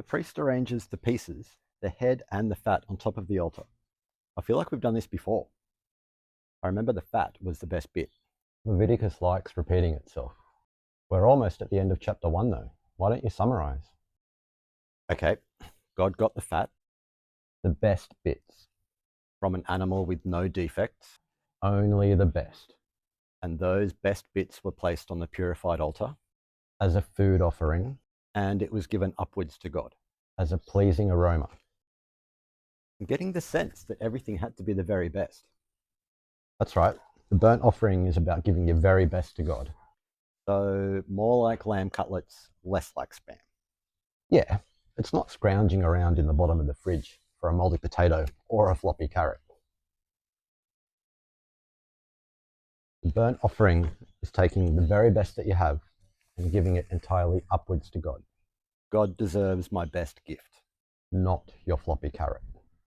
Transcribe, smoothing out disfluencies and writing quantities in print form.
The priest arranges the pieces, the head and the fat on top of the altar. I feel like we've done this before. I remember the fat was the best bit. Leviticus likes repeating itself. We're almost at the end of chapter 1 though. Why don't you summarize? Okay, God got the fat The best bits. from an animal with no defects, Only the best. and those best bits were placed on the purified altar, As a food offering. and it was given upwards to God. As a pleasing aroma. I'm getting the sense that everything had to be the very best. That's right. The burnt offering is about giving your very best to God. So more like lamb cutlets, less like spam. Yeah, it's not scrounging around in the bottom of the fridge for a moldy potato or a floppy carrot. The burnt offering is taking the very best that you have and giving it entirely upwards to God, God deserves my best gift. not your floppy carrot.